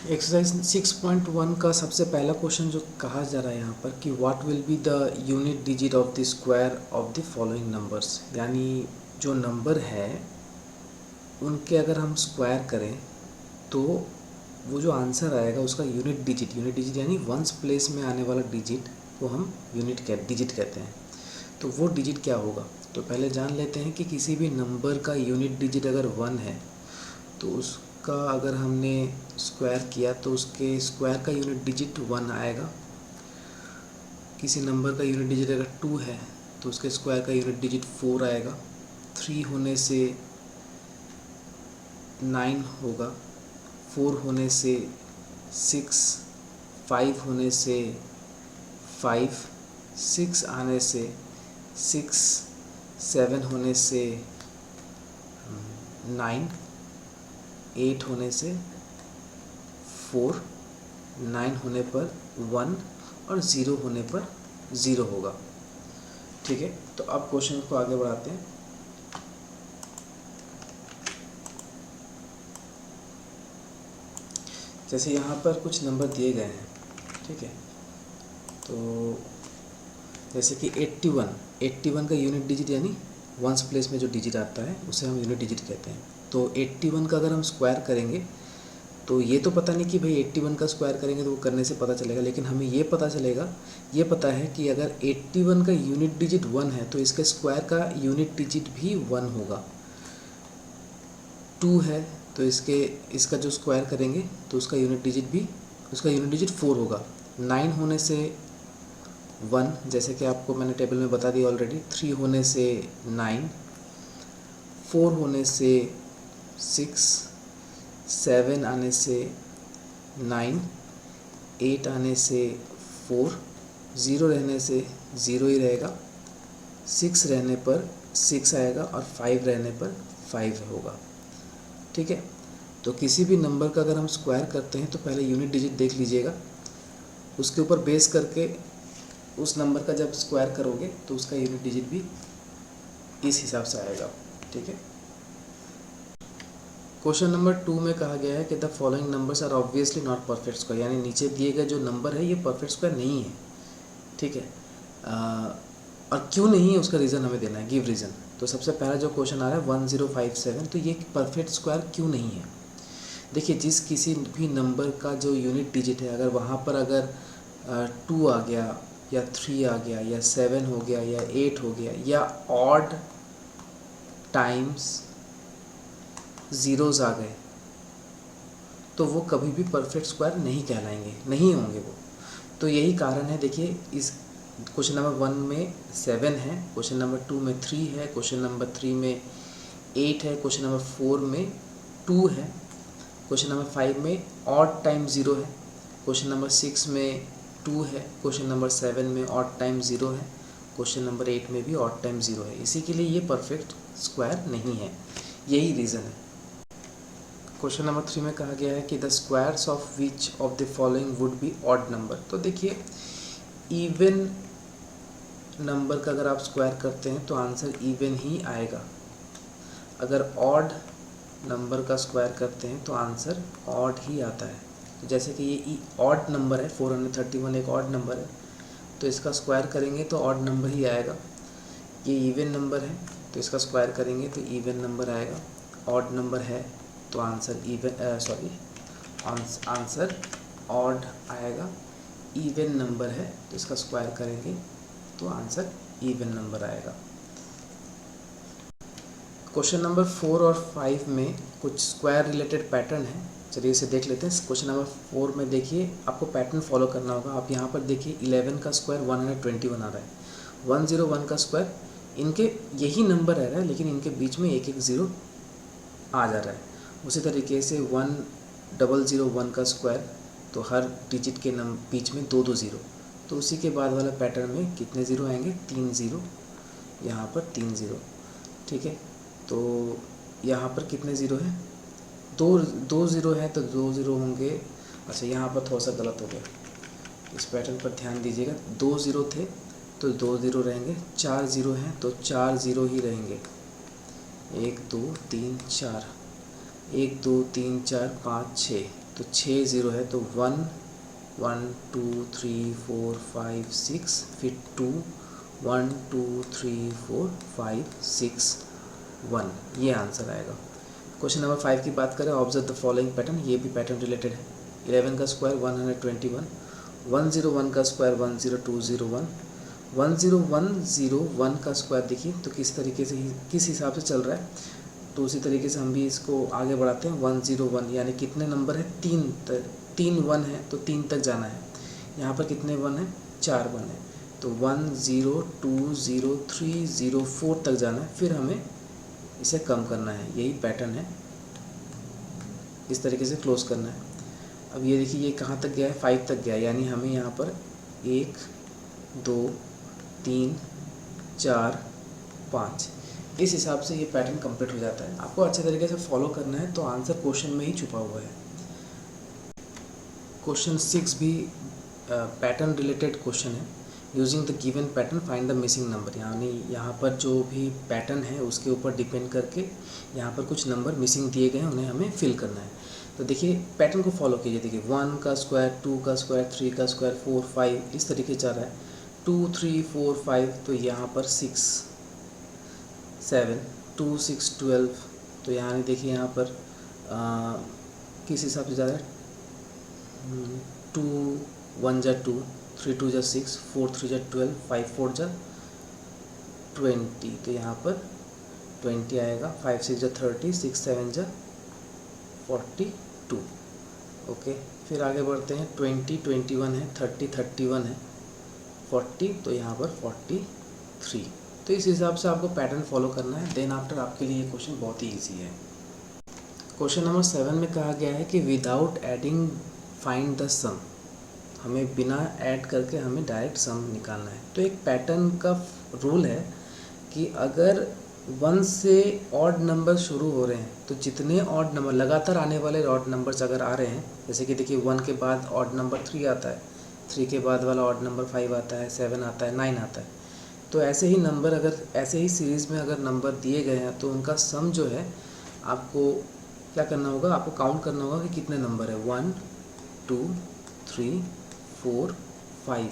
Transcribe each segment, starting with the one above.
Exercise 6.1 का सबसे पहला क्वेश्चन जो कहा जा रहा है यहाँ पर कि what will be the unit digit of the square of the following numbers, यानी जो नंबर है उनके अगर हम स्क्वायर करें तो वो जो आंसर आएगा उसका यूनिट डिजिट यानी वंस प्लेस में आने वाला डिजिट को हम डिजिट कहते हैं। तो वो डिजिट क्या होगा, तो पहले जान लेते हैं कि किसी भी नंबर का यूनिट डिजिट अगर 1 है तो उसका अगर हमने स्क्वायर किया तो उसके स्क्वायर का यूनिट डिजिट 1 आएगा। किसी नंबर का यूनिट डिजिट अगर 2 है तो उसके स्क्वायर का यूनिट डिजिट 4 आएगा। 3 होने से 9 होगा, 4 होने से 6, 5 होने से 5, 6 आने से 6, 7 होने से 9, 8 होने से 4, 9 होने पर 1 और 0 होने पर 0 होगा। ठीक है, तो अब क्वेश्चन को आगे बढ़ाते हैं। जैसे यहाँ पर कुछ नंबर दिए गए हैं, ठीक है, तो जैसे कि 81 का यूनिट डिजिट यानी वंस प्लेस में जो डिजिट आता है उसे हम यूनिट डिजिट कहते हैं। तो 81 का अगर हम स्क्वायर करेंगे तो ये तो पता नहीं कि भाई 81 का स्क्वायर करेंगे तो वो करने से पता चलेगा, लेकिन हमें ये पता है कि अगर 81 का यूनिट डिजिट 1 है तो इसके स्क्वायर का यूनिट डिजिट भी 1 होगा। 2 है तो इसका जो स्क्वायर करेंगे तो उसका यूनिट डिजिट 4 होगा। 9 होने से 1, जैसे कि आपको मैंने टेबल में बता दिया ऑलरेडी। 3 होने से 9, 4 होने से 6, 7 आने से 9, 8 आने से 4, 0 रहने से 0 ही रहेगा, 6 रहने पर 6 आएगा और 5 रहने पर 5 होगा। ठीक है, तो किसी भी नंबर का अगर हम स्क्वायर करते हैं तो पहले यूनिट डिजिट देख लीजिएगा, उसके ऊपर बेस करके उस नंबर का जब स्क्वायर करोगे तो उसका यूनिट डिजिट भी इस हिसाब से आएगा। ठीक है, क्वेश्चन नंबर 2 में कहा गया है कि the following numbers are obviously not perfect square, यानी नीचे दिए गए जो नंबर है ये परफेक्ट स्क्वायर नहीं है। ठीक है, और क्यों नहीं है उसका रीज़न हमें देना है, गिव रीज़न। तो सबसे पहला जो क्वेश्चन आ रहा है 1057, तो ये परफेक्ट स्क्वायर क्यों नहीं है। देखिए, जिस किसी भी नंबर का जो यूनिट डिजिट है अगर वहाँ पर अगर 2 आ गया या 3 आ गया या 7 हो गया या 8 हो गया या ऑड टाइम्स ज़ीरोज़ आ गए तो वो कभी भी परफेक्ट स्क्वायर नहीं कहलाएंगे, नहीं होंगे वो। तो यही कारण है। देखिए, इस क्वेश्चन नंबर 1 में 7 है, क्वेश्चन नंबर 2 में 3 है, क्वेश्चन नंबर 3 में 8 है, क्वेश्चन नंबर 4 में 2 है, क्वेश्चन नंबर 5 में ऑड टाइम 0 है, क्वेश्चन नंबर 6 में 2 है, क्वेश्चन नंबर 7 में ऑड टाइम 0 है, क्वेश्चन नंबर 8 में भी ऑड टाइम 0 है। इसी के लिए ये परफेक्ट स्क्वायर नहीं है, यही रीज़न है। क्वेश्चन नंबर 3 में कहा गया है कि the squares of which of the following would be odd number. तो देखिए, इवन नंबर का अगर आप स्क्वायर करते हैं तो आंसर इवन ही आएगा। अगर ऑड नंबर का स्क्वायर करते हैं तो आंसर ऑड ही आता है। तो जैसे कि ये ऑड नंबर है, 431 एक ऑड नंबर है, तो इसका स्क्वायर करेंगे तो ऑड नंबर ही आएगा। ये इवन नंबर है तो इसका स्क्वायर करेंगे तो इवन नंबर आएगा। ऑड नंबर है तो आंसर आंसर ऑड आएगा। इवन नंबर है तो इसका स्क्वायर करेंगे तो आंसर इवन नंबर आएगा। क्वेश्चन नंबर 4 और 5 में कुछ स्क्वायर रिलेटेड पैटर्न है, चलिए इसे देख लेते हैं। क्वेश्चन नंबर 4 में देखिए, आपको पैटर्न फॉलो करना होगा। आप यहाँ पर देखिए 11 का स्क्वायर 121 आ रहा है, 101 का स्क्वायर, इनके यही नंबर रह रहा है लेकिन इनके बीच में एक एक ज़ीरो आ जा रहा है। उसी तरीके से 1001 का स्क्वायर, तो हर डिजिट के बीच में 2 2 ज़ीरो, तो उसी के बाद वाला पैटर्न में कितने ज़ीरो आएंगे, 3 ज़ीरो, यहाँ पर 3 ज़ीरो। ठीक है, तो यहाँ पर कितने ज़ीरो हैं, दो ज़ीरो है तो 2 ज़ीरो होंगे। अच्छा, यहाँ पर थोड़ा सा गलत हो गया, इस पैटर्न पर ध्यान दीजिएगा। 2 ज़ीरो थे तो 2 ज़ीरो रहेंगे, 4 ज़ीरो हैं तो 4 ज़ीरो ही रहेंगे। 1 2 3 4, 1 2 3 4 5 6, तो 6 ज़ीरो है, तो 1 1 2 3 4 5 6, फिर 2 1 2 3 4 5 6 1, ये आंसर आएगा। क्वेश्चन नंबर 5 की बात करें, ऑब्जर्व द फॉलोइंग पैटर्न, ये भी पैटर्न रिलेटेड है। 11 का स्क्वायर 121, 101 का स्क्वायर 10201, 10101 का स्क्वायर देखिए तो किस तरीके से किस हिसाब से चल रहा है, तो उसी तरीके से हम भी इसको आगे बढ़ाते हैं। 101 यानी कितने नंबर है, 3 1 है तो 3 तक जाना है। यहाँ पर कितने 1 है, 4 1 है, तो 1 0 2 0 3 0 4 तक जाना है, फिर हमें इसे कम करना है, यही पैटर्न है, इस तरीके से क्लोज करना है। अब ये देखिए ये कहाँ तक गया है, 5 तक गया, यानी हमें यहाँ पर 1 2 3 4 5 इस हिसाब से ये पैटर्न कंप्लीट हो जाता है। आपको अच्छे तरीके से फॉलो करना है, तो आंसर क्वेश्चन में ही छुपा हुआ है। क्वेश्चन 6 भी पैटर्न रिलेटेड क्वेश्चन है। Using the given pattern find the missing number, यानी यहाँ पर जो भी पैटर्न है उसके ऊपर डिपेंड करके यहाँ पर कुछ नंबर मिसिंग दिए गए हैं, उन्हें हमें फिल करना है। तो देखिए पैटर्न को फॉलो कीजिए। देखिए 1 का स्क्वायर 2 का स्क्वायर 3 का स्क्वायर 4 5 इस तरीके चल रहा है। 2 3 4 5 तो यहाँ पर 6 7 2 6 12, तो यहाँ देखिए यहाँ पर किस हिसाब से जा रहा है, 2 1 जा 2 3 2 जा 6 4 3 जा 12 5 4 जा 20, तो यहाँ पर 20 आएगा। 5 6 जा 30 6 7 जा 42। ओके, फिर आगे बढ़ते हैं। 20 21 है, 30 31 है, 40 तो यहाँ पर 43। तो इस हिसाब से आपको पैटर्न फॉलो करना है। देन आफ्टर आपके लिए ये क्वेश्चन बहुत ही ईजी है। क्वेश्चन नंबर 7 में कहा गया है कि विदाउट एडिंग फाइंड द सम, हमें बिना ऐड करके हमें डायरेक्ट सम निकालना है। तो एक पैटर्न का रूल है कि अगर 1 से ऑड नंबर शुरू हो रहे हैं तो जितने ऑड नंबर लगातार आने वाले ऑड नंबर्स अगर आ रहे हैं, जैसे कि देखिए 1 के बाद ऑड नंबर 3 आता है, 3 के बाद वाला ऑड नंबर 5 आता है, 7 आता है, 9 आता है, तो ऐसे ही नंबर अगर ऐसे ही सीरीज़ में अगर नंबर दिए गए हैं तो उनका सम जो है आपको क्या करना होगा, आपको काउंट करना होगा कि कितने नंबर है, 1 2 3 4 5।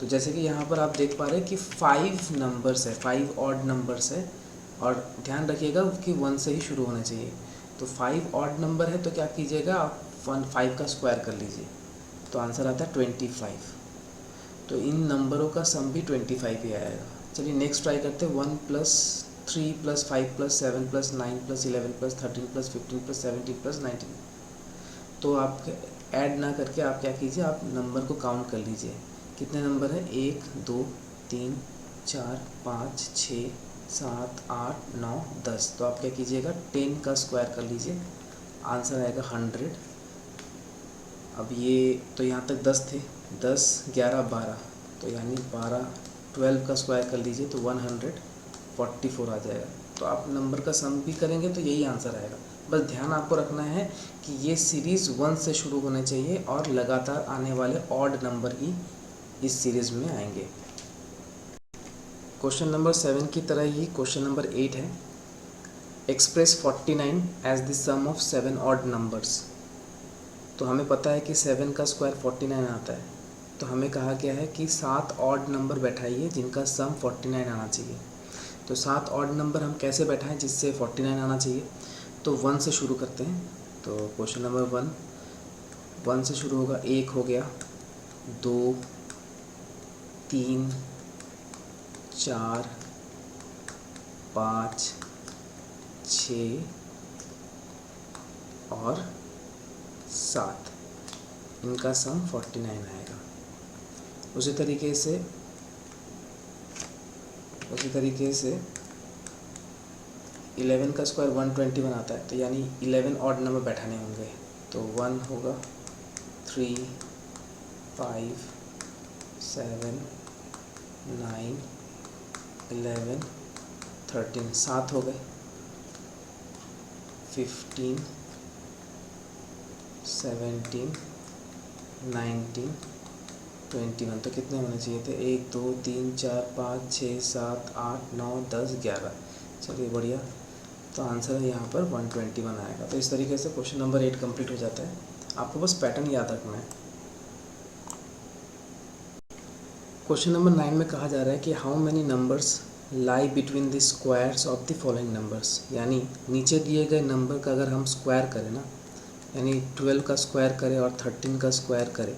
तो जैसे कि यहाँ पर आप देख पा रहे हैं कि 5 नंबर्स है, 5 ऑड नंबर्स है, और ध्यान रखिएगा कि 1 से ही शुरू होना चाहिए। तो 5 ऑड नंबर है तो क्या कीजिएगा, आप 5 का स्क्वायर कर लीजिए, तो आंसर आता है 25। तो इन नंबरों का सम भी 25 ही आएगा। चलिए नेक्स्ट ट्राई करते हैं। 1 + 3 + 5 + 7 + 9 + 11 + 13 + 15 + 17 + 19। तो आप ऐड ना करके आप क्या कीजिए, आप नंबर को काउंट कर लीजिए, कितने नंबर है, 1 2 3 4 5 6 7 8 9 10। तो आप क्या कीजिएगा, 10 का स्क्वायर कर लीजिए, आंसर आएगा 100। अब ये तो यहाँ तक 10 थे, 10 11 12, तो यानी 12 का स्क्वायर कर लीजिए तो 144 आ जाएगा। तो आप नंबर का सम भी करेंगे तो यही आंसर आएगा। बस ध्यान आपको रखना है कि ये सीरीज़ 1 से शुरू होने चाहिए और लगातार आने वाले ऑड नंबर ही इस सीरीज़ में आएंगे। क्वेश्चन नंबर 7 की तरह ही क्वेश्चन नंबर 8 है। Express 49 as the sum of 7 odd numbers. तो हमें पता है कि 7 का स्क्वायर 49 आता है, तो हमें कहा गया है कि 7 ऑड नंबर बैठाइए जिनका सम 49 आना चाहिए। तो 7 ऑड नंबर हम कैसे बैठाएं जिससे 49 आना चाहिए, तो 1 से शुरू करते हैं। तो क्वेश्चन नंबर 1 से शुरू होगा। 1 हो गया, 2 3 4 5 6 और 7, इनका सम 49 आएगा। उसी तरीके से 11 का स्क्वायर 121 आता है, तो यानी 11 ऑड नंबर बैठाने होंगे। तो 1 होगा, 3 5 7 9 11 13, 7 हो गए, 15 17 19 21। तो कितने होने चाहिए थे, 1 2 3 4 5 6 7 8 9 10 11। चलिए बढ़िया, तो आंसर है यहाँ पर 121 आएगा। तो इस तरीके से क्वेश्चन नंबर 8 कंप्लीट हो जाता है। आपको बस पैटर्न याद रखना है। क्वेश्चन नंबर 9 में कहा जा रहा है कि how many numbers lie between the squares of the following numbers, यानी नीचे दिए गए नंबर का अगर हम स्क्वायर करें ना, यानी 12 का स्क्वायर करें और 13 का स्क्वायर करें,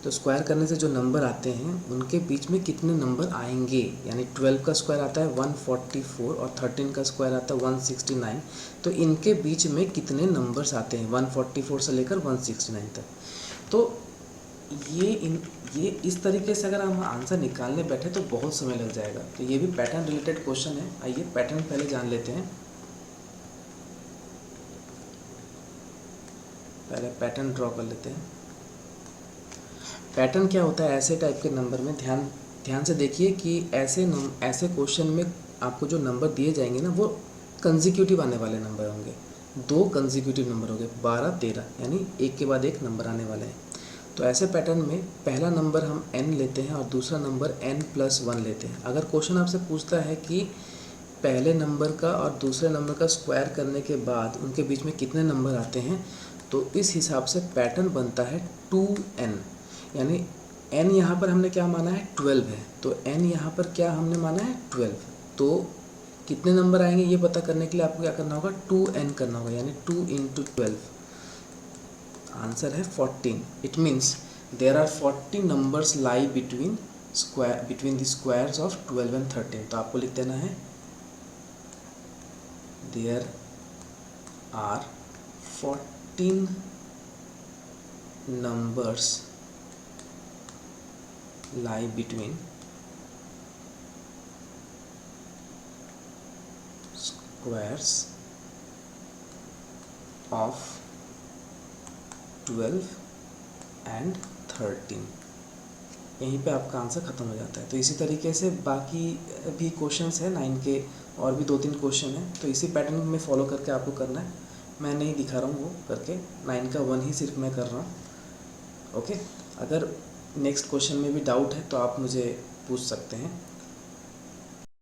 तो स्क्वायर करने से जो नंबर आते हैं उनके बीच में कितने नंबर आएंगे। यानी 12 का स्क्वायर आता है 144 और 13 का स्क्वायर आता है 169, तो इनके बीच में कितने नंबर्स आते हैं 144 से लेकर 169 तक। तो ये इस तरीके से अगर हम आंसर निकालने बैठे तो बहुत समय लग जाएगा। तो ये भी पैटर्न रिलेटेड क्वेश्चन है। आइए पैटर्न पहले जान लेते हैं। पहले पैटर्न ड्रॉ कर लेते हैं। पैटर्न क्या होता है ऐसे टाइप के नंबर में, ध्यान से देखिए कि ऐसे क्वेश्चन में आपको जो नंबर दिए जाएंगे ना वो कंसेक्यूटिव आने वाले नंबर होंगे। 2 कंसेक्यूटिव नंबर होंगे 12, 13, यानी एक के बाद एक नंबर आने वाले हैं। तो ऐसे पैटर्न में पहला नंबर हम n लेते हैं और दूसरा नंबर n+1 लेते हैं। अगर क्वेश्चन आपसे पूछता है कि पहले नंबर का और दूसरे नंबर का स्क्वायर करने के बाद उनके बीच में कितने नंबर आते हैं, तो इस हिसाब से पैटर्न बनता है 2n, यानी n यहाँ पर हमने क्या माना है 12 है, तो n यहाँ पर क्या हमने माना है 12। तो कितने नंबर आएंगे ये पता करने के लिए आपको क्या करना होगा 2n करना होगा, यानी 2 × 12, आंसर है 14। It means there are 40 numbers lie between the squares of 12 and 13। तो आपको लिख देना है there are 14 numbers lie between squares of 12 and 13। यहीं पे आपका आंसर ख़त्म हो जाता है। तो इसी तरीके से बाकी भी क्वेश्चंस है 9 के, और भी 2-3 क्वेश्चन हैं, तो इसी पैटर्न में फॉलो करके आपको करना है। मैं नहीं दिखा रहा हूँ वो करके, 9 का 1 ही सिर्फ मैं कर रहा हूँ। ओके, अगर नेक्स्ट क्वेश्चन में भी डाउट है तो आप मुझे पूछ सकते हैं।